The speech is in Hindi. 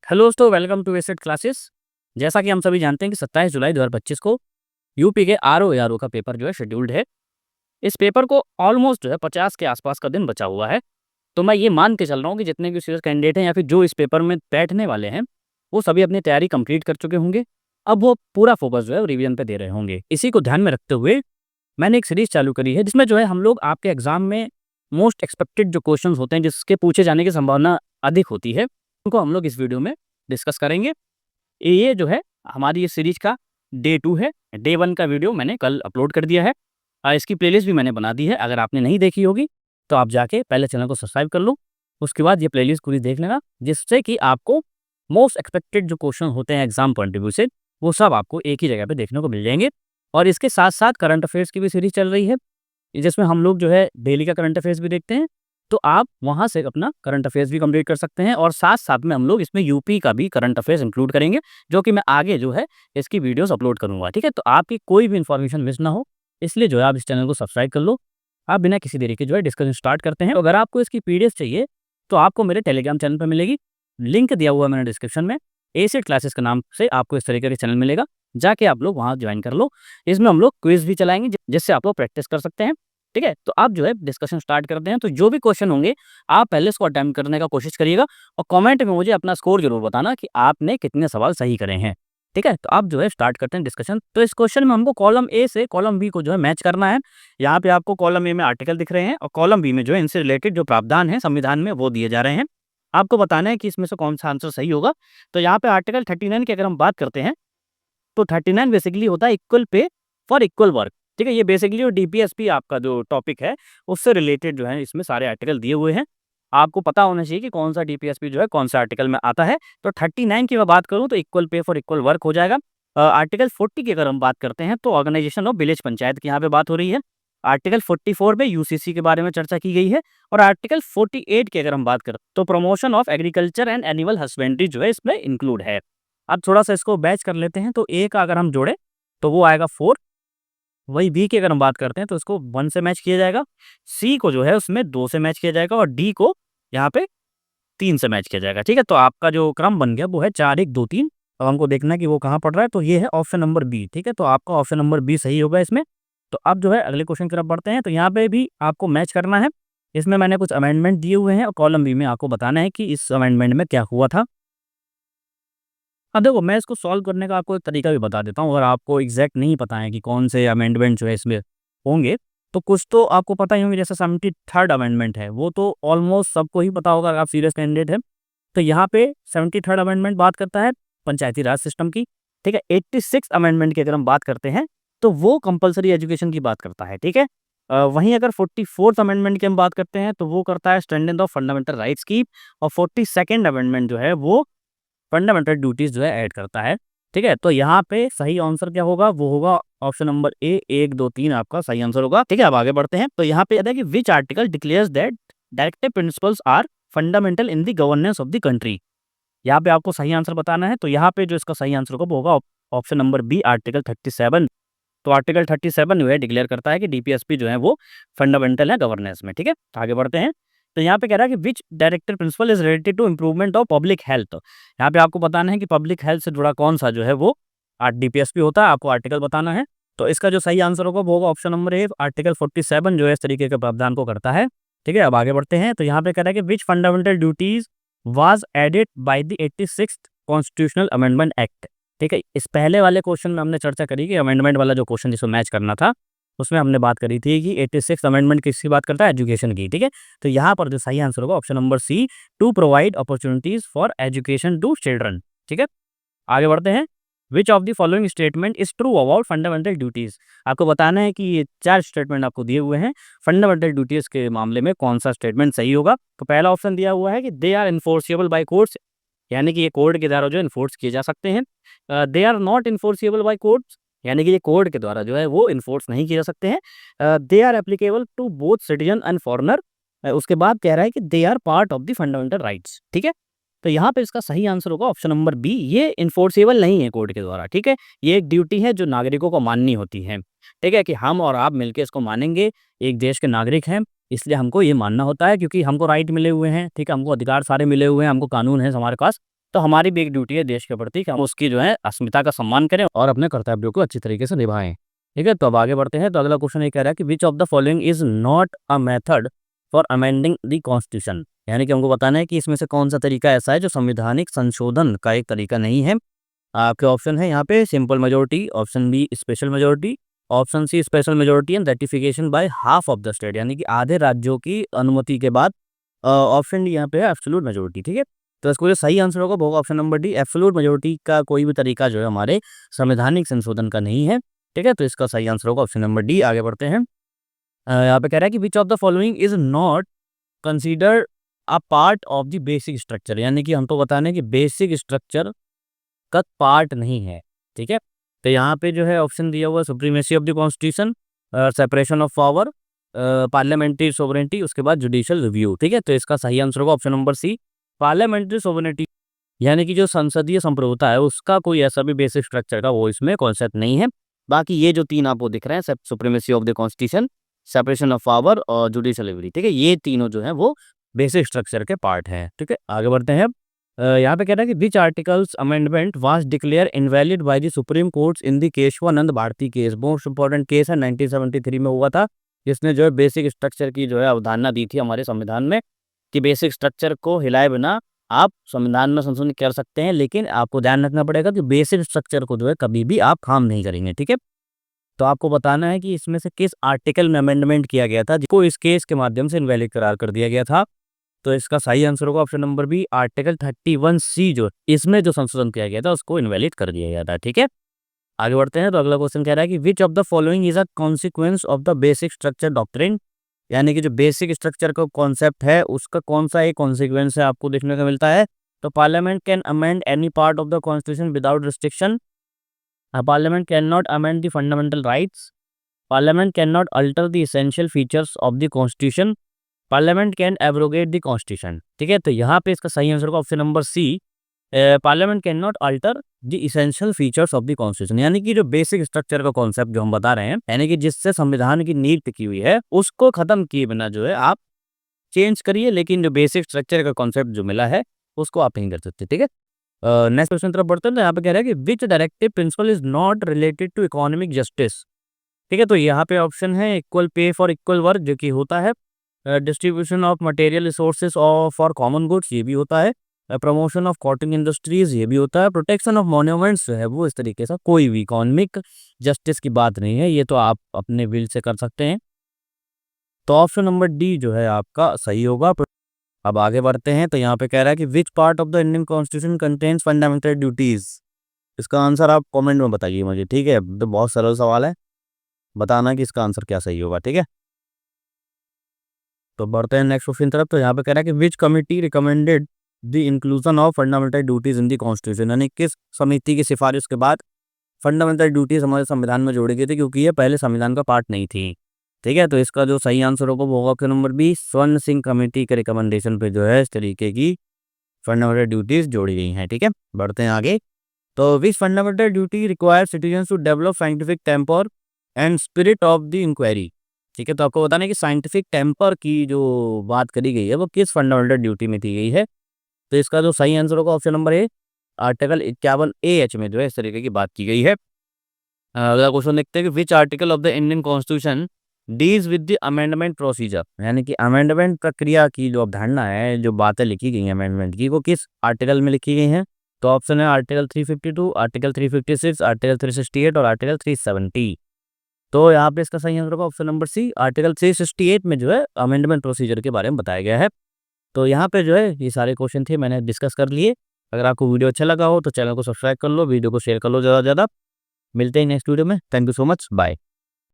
हेलो दोस्तों, वेलकम टू एसेट क्लासेस। जैसा कि हम सभी जानते हैं कि 27 जुलाई 2025 को यूपी के आरओ एआरओ का पेपर जो है शेड्यूल्ड है। इस पेपर को ऑलमोस्ट जो है 50 के आसपास का दिन बचा हुआ है। तो मैं ये मान के चल रहा हूँ कि जितने भी सीरियस कैंडिडेट हैं या फिर जो इस पेपर में बैठने वाले हैं, वो सभी अपनी तैयारी कंप्लीट कर चुके होंगे। अब वो पूरा फोकस जो है रिवीजन पे दे रहे होंगे। इसी को ध्यान में रखते हुए मैंने एक सीरीज चालू करी है, जिसमें जो है हम लोग आपके एग्जाम में मोस्ट एक्सपेक्टेड जो क्वेश्चंस होते हैं, जिसके पूछे जाने की संभावना अधिक होती है, उनको हम लोग इस वीडियो में डिस्कस करेंगे। ये जो है हमारी इस सीरीज का डे 2 है। डे 1 का वीडियो मैंने कल अपलोड कर दिया है। इसकी प्लेलिस्ट भी मैंने बना दी है। अगर आपने नहीं देखी होगी तो आप जाके पहले चैनल को सब्सक्राइब कर लो, उसके बाद ये प्लेलिस्ट पूरी देख लेना, जिससे कि आपको मोस्ट एक्सपेक्टेड जो क्वेश्चन होते हैं एग्जाम पॉइंट ऑफ व्यू से, वो सब आपको एक ही जगह पे देखने को मिल जाएंगे। और इसके साथ साथ करंट अफेयर्स की भी सीरीज चल रही है, जिसमें हम लोग जो है डेली का करंट अफेयर्स भी देखते हैं। तो आप वहाँ से अपना करंट अफेयर्स भी कंप्लीट कर सकते हैं, और साथ-साथ में हम लोग इसमें यूपी का भी करंट अफेयर्स इंक्लूड करेंगे, जो कि मैं आगे जो है इसकी वीडियोज़ अपलोड करूँगा, ठीक है? तो आपकी कोई भी इन्फॉर्मेशन मिस ना हो, इसलिए जो है आप इस चैनल को सब्सक्राइब कर लो। आप बिना किसी देरी के जो है डिस्कशन स्टार्ट करते हैं। अगर आपको इसकी पीडीएफ चाहिए, तो आपको मेरे टेलीग्राम चैनल पे मिलेगी। लिंक दिया हुआ है मैंने डिस्क्रिप्शन में। एसेट क्लासेस के नाम से आपको इस तरीके का चैनल मिलेगा, जाके आप लोग वहाँ ज्वाइन कर लो। इसमें हम लोग क्विज़ भी चलाएँगे, जिससे आप लोग प्रैक्टिस कर सकते हैं। ठीक है? तो आप जो है डिस्कशन स्टार्ट करते हैं। तो जो भी क्वेश्चन होंगे, आप पहले इसको अटेम्प्ट करने का कोशिश करिएगा, और कमेंट में मुझे अपना स्कोर ज़रूर बताना कि आपने कितने सवाल सही करे हैं। ठीक है? तो आप जो है स्टार्ट करते हैं डिस्कशन। तो इस क्वेश्चन में हमको कॉलम ए से कॉलम बी को जो है मैच करना है। यहाँ पे आपको कॉलम ए में आर्टिकल दिख रहे हैं, और कॉलम बी में जो है इनसे रिलेटेड जो प्रावधान है संविधान में, वो दिए जा रहे हैं। आपको बताना है कि इसमें से कौन-सा आंसर सही होगा। तो यहाँ पे आर्टिकल 39 की अगर हम बात करते हैं, तो 39 बेसिकली होता है equal pay for equal work. ठीक है? ये बेसिकली जो डीपीएसपी आपका जो टॉपिक है, उससे रिलेटेड जो है इसमें सारे आर्टिकल दिए हुए हैं। आपको पता होना चाहिए कि कौन-सा डीपीएसपी जो है कौन-सा आर्टिकल में आता है। तो 39 की मैं बात करूँ तो equal pay for equal work हो जाएगा। आर्टिकल 40 की अगर हम बात करते हैं, तो ऑर्गेनाइजेशन ऑफ विलेज पंचायत की यहाँ पे बात हो रही है। आर्टिकल 44 में यूसीसी के बारे में चर्चा की गई है, और आर्टिकल 48 की अगर हम बात करें, तो promotion of agriculture and animal husbandry जो है इसमें इंक्लूड है। अब थोड़ा-सा इसको बैच कर लेते हैं। तो ए का अगर हम जोड़ें, तो वो आएगा 4। वही बी की अगर हम बात करते हैं, तो इसको 1 से मैच किया जाएगा। सी को जो है उसमें 2 से मैच किया जाएगा, और डी को यहाँ पे 3 से मैच किया जाएगा। ठीक है? तो आपका जो क्रम बन गया वो है 4 1 2 3। अब हमको देखना है कि वो कहाँ पड़ रहा है, तो ये है ऑप्शन नंबर बी। ठीक है? तो आपका ऑप्शन नंबर बी सही होगा इसमें। तो अब जो है अगले क्वेश्चन की तरफ बढ़ते हैं। तो यहाँ पे भी आपको मैच करना है। इसमें मैंने कुछ अमेंडमेंट दिए हुए हैं, और कॉलम बी में आपको बताना है कि इस अमेंडमेंट में क्या हुआ था। अब देखो, मैं इसको सॉल्व करने का आपको एक तरीका भी बता देता हूँ। अगर आपको एग्ज़ैक्ट नहीं पता है कि कौन से अमेंडमेंट जो है इसमें होंगे, तो कुछ तो आपको पता ही होंगे। जैसे 73rd अमेंडमेंट है, वो तो ऑलमोस्ट सबको ही पता होगा अगर आप सीरियस कैंडिडेट हैं। तो यहाँ पे 73rd अमेंडमेंट बात करता है पंचायती राज सिस्टम की। ठीक है? 86th अमेंडमेंट की अगर हम बात करते हैं, तो वो कंपल्सरी एजुकेशन की बात करता है। ठीक है? वहीं अगर 44th अमेंडमेंट की हम बात करते हैं, तो वो करता है स्ट्रेंथनिंग ऑफ फंडामेंटल राइट्स की, और 42nd अमेंडमेंट जो है वो फंडामेंटल ड्यूटीज़ जो है ऐड करता है। ठीक है? तो यहाँ पे सही आंसर क्या होगा, वो होगा ऑप्शन नंबर ए, 1 2 3 आपका सही आंसर होगा। ठीक है? अब आगे बढ़ते हैं। तो यहाँ पे कहता है कि which article declares that directive principles are fundamental in the governance of the country. यहाँ पे आपको सही आंसर बताना है। तो यहाँ पे जो इसका सही आंसर होगा वो होगा ऑप्शन नंबर बी, आर्टिकल 37। तो आर्टिकल 37 जो है डिक्लेयर करता है कि डीपीएसपी जो है वो फंडामेंटल है गवर्नेंस में। ठीक है? आगे बढ़ते हैं। तो यहाँ पे कह रहा है कि which director principle is related to improvement of public health. यहाँ पे आपको बताना है कि पब्लिक हेल्थ से जुड़ा कौन सा जो है वो डीपीएसपी होता है। आपको आर्टिकल बताना है। तो इसका जो सही आंसर होगा वो होगा ऑप्शन नंबर ए, आर्टिकल 47 जो है इस तरीके के प्रावधान को करता है। ठीक है? अब आगे बढ़ते हैं। तो यहाँ पे कह रहा है कि which fundamental duties was added by the 86th constitutional amendment act. ठीक है? इस पहले वाले क्वेश्चन में हमने चर्चा करी कि अमेंडमेंट वाला जो क्वेश्चन जिसको मैच करना था, उसमें हमने बात करी थी कि 86th अमेंडमेंट किसकी बात करता है, एजुकेशन की। ठीक है? तो यहाँ पर जो सही आंसर होगा option number C, to provide opportunities for education to children. ठीक है? आगे बढ़ते हैं। Which of the following statement is true about fundamental duties. आपको बताना है कि ये 4 स्टेटमेंट आपको दिए हुए हैं। फंडामेंटल ड्यूटीज के मामले में कौन सा स्टेटमेंट सही होगा। तो पहला ऑप्शन दिया हुआ है कि they are enforceable by courts, यानी कि ये कोर्ट के द्वारा जो इन्फोर्स किए जा सकते हैं। They are not enforceable by courts, यानी कि ये कोर्ट के द्वारा जो है वो इन्फोर्स नहीं किए जा सकते हैं। They are applicable to both citizen and foreigner. उसके बाद कह रहा है कि they are part of the fundamental rights. ठीक है? तो यहाँ पे इसका सही आंसर होगा ऑप्शन नंबर बी, ये इन्फोर्सेबल नहीं है कोर्ट के द्वारा। ठीक है? ये एक ड्यूटी है जो नागरिकों को माननी होती है। ठीक है? कि हम और आप मिलके इसको मानेंगे। एक देश के नागरिक हैं, इसलिए हमको ये मानना होता है, क्योंकि हमको राइट मिले हुए हैं। ठीक है? हमको अधिकार सारे मिले हुए हैं, हमको कानून है हमारे पास। तो हमारी भी एक ड्यूटी है देश के प्रति कि हम उसकी जो है अस्मिता का सम्मान करें और अपने कर्तव्यों को अच्छी तरीके से निभाएं। ठीक है, तो अब आगे बढ़ते हैं। तो अगला क्वेश्चन ये कह रहा है कि विच of the following is not a method for amending the constitution, यानी कि हमको बताना है कि इसमें से कौन सा तरीका ऐसा है जो संवैधानिक संशोधन का एक तरीका नहीं है। आपके ऑप्शन है यहाँ पे simple majority, option B special majority, option C special majority and ratification by half of the state, यानी कि आधे राज्यों की अनुमति के बाद। ऑप्शन डी यहाँ पे है एब्सोल्यूट मेजोरिटी। ठीक है, तो इसको जो सही आंसर होगा वो होगा option number D, absolute majority का कोई भी तरीका जो है हमारे संवैधानिक संशोधन का नहीं है। ठीक है, तो इसका सही आंसर होगा ऑप्शन नंबर डी। आगे बढ़ते हैं। यहाँ पे कह रहा है कि विच of the following is not consider a part of the basic structure, यानी कि हमको बताना है कि बेसिक स्ट्रक्चर का पार्ट नहीं है। ठीक है, तो यहाँ पे जो है ऑप्शन दिया हुआ supremacy of the constitution, separation of power, parliamentary sovereignty, उसके बाद जुडिशियल रिव्यू। ठीक है, तो इसका सही आंसर होगा option number C, parliamentary sovereignty, यानी कि जो संसदीय संप्रभुता है उसका कोई ऐसा भी बेसिक स्ट्रक्चर का वो इसमें कॉन्सेप्ट नहीं है। बाकी ये जो तीन आपको दिख रहे हैं, supremacy of the constitution, separation of power और जुडिशियल रिव्यू, ठीक है, ये तीनों जो है वो बेसिक स्ट्रक्चर के पार्ट हैं। ठीक है, आगे बढ़ते हैं। यहाँ पे कह रहा है कि which articles amendment was declare invalid by the supreme courts in the Kesavananda Bharati case, most important case है 1973 में हुआ था, जिसने जो है बेसिक स्ट्रक्चर की जो है अवधारणा दी थी हमारे संविधान में कि बेसिक स्ट्रक्चर को हिलाए बिना आप संविधान में संशोधन कर सकते हैं, लेकिन आपको ध्यान रखना पड़ेगा कि बेसिक स्ट्रक्चर को जो है कभी भी आप काम नहीं करेंगे। ठीक है, तो आपको बताना है कि इसमें से किस आर्टिकल में अमेंडमेंट किया गया था जिसको इस केस के माध्यम से इनवैलिड करार कर दिया गया था। तो इसका सही आंसर होगा option number B, article 31C, जो इसमें जो संशोधन किया गया था उसको इनवैलिड कर दिया गया था। ठीक है, आगे बढ़ते हैं। तो अगला क्वेश्चन कह रहा है कि विच of the following is a consequence of the basic structure doctrine, यानी कि जो बेसिक स्ट्रक्चर का कॉन्सेप्ट है उसका कौन सा एक कॉन्सिक्वेंस है आपको देखने को मिलता है। तो parliament can amend any part of the constitution without restriction, parliament can not amend the fundamental rights, parliament can not alter the essential features of the constitution, parliament can abrogate the constitution. ठीक है, तो यहाँ पे इसका सही आंसर होगा option number C, parliament can not alter the essential features of the constitution, यानी कि जो बेसिक स्ट्रक्चर का कॉन्सेप्ट जो हम बता रहे हैं, यानी कि जिससे संविधान की नींव टिकी हुई है उसको खत्म किए बिना जो है आप चेंज करिए, लेकिन जो बेसिक स्ट्रक्चर का कॉन्सेप्ट जो मिला है उसको आप नहीं कर सकते। ठीक है, नेक्स्ट क्वेश्चन तरफ बढ़ते हैं। तो यहाँ पे कह रहा है कि which directive principle is not related to economic justice. ठीक है, तो यहाँ पे ऑप्शन है equal pay for equal work, जो कि होता है, डिस्ट्रीब्यूशन ऑफ मटेरियल रिसोर्सेज और फॉर कॉमन गुड्स, ये भी होता है, प्रमोशन ऑफ कॉटन इंडस्ट्रीज, ये भी होता है, प्रोटेक्शन ऑफ मॉन्यूमेंट्स जो है वो। इस तरीके से कोई भी इकोनॉमिक जस्टिस की बात नहीं है, ये तो आप अपने विल से कर सकते हैं। तो ऑप्शन नंबर डी जो है आपका सही होगा। अब आगे बढ़ते हैं। तो यहाँ पे कह रहा है कि which part of the Indian constitution contains fundamental duties, इसका आंसर आप कमेंट में बताइए मुझे। ठीक है, तो बहुत सरल सवाल है, बताना कि इसका आंसर क्या सही होगा। ठीक है, तो बढ़ते हैं नेक्स्ट क्वेश्चन तरफ। तो यहाँ पे कह रहा है कि विच committee recommended the inclusion of fundamental duties in the constitution, यानी किस समिति की सिफारिश के बाद फंडामेंटल ड्यूटीज हमारे संविधान में जोड़ी गई थी, क्योंकि ये पहले संविधान का पार्ट नहीं थी। ठीक है, तो इसका जो सही आंसर होगा वो होगा ऑप्शन नंबर बी, स्वर्ण सिंह कमेटी के रिकमेंडेशन पे जो है इस तरीके की फंडामेंटल ड्यूटीज जोड़ी गई हैं। ठीक है, बढ़ते हैं आगे। तो which fundamental duty require citizens to develop scientific temper and spirit of the inquiry. ठीक है, तो आपको बताना है कि साइंटिफिक टेम्पर की जो बात करी गई है वो किस फंडामेंटल ड्यूटी में की गई है। तो इसका जो सही आंसर होगा option number A, article 51A(h) में जो है इस तरीके की बात की गई है। अगला क्वेश्चन देखते हैं कि which article of the Indian constitution deals with the amendment procedure, यानी कि अमेंडमेंट प्रक्रिया की जो अवधारणा है, जो बातें लिखी गई हैं अमेंडमेंट की, वो किस आर्टिकल में लिखी गई हैं। तो ऑप्शन है आर्टिकल 352, आर्टिकल 356, आर्टिकल 368 और आर्टिकल 370। तो यहाँ पे इसका सही आंसर होगा ऑप्शन नंबर सी, आर्टिकल 368 में जो है अमेंडमेंट प्रोसीजर के बारे में बताया गया है। तो यहाँ पे जो है ये सारे क्वेश्चन थे मैंने डिस्कस कर लिए। अगर आपको वीडियो अच्छा लगा हो तो चैनल को सब्सक्राइब कर लो, वीडियो को शेयर कर लो ज़्यादा से ज़्यादा। मिलते हैं नेक्स्ट वीडियो में। Thank you so much, bye.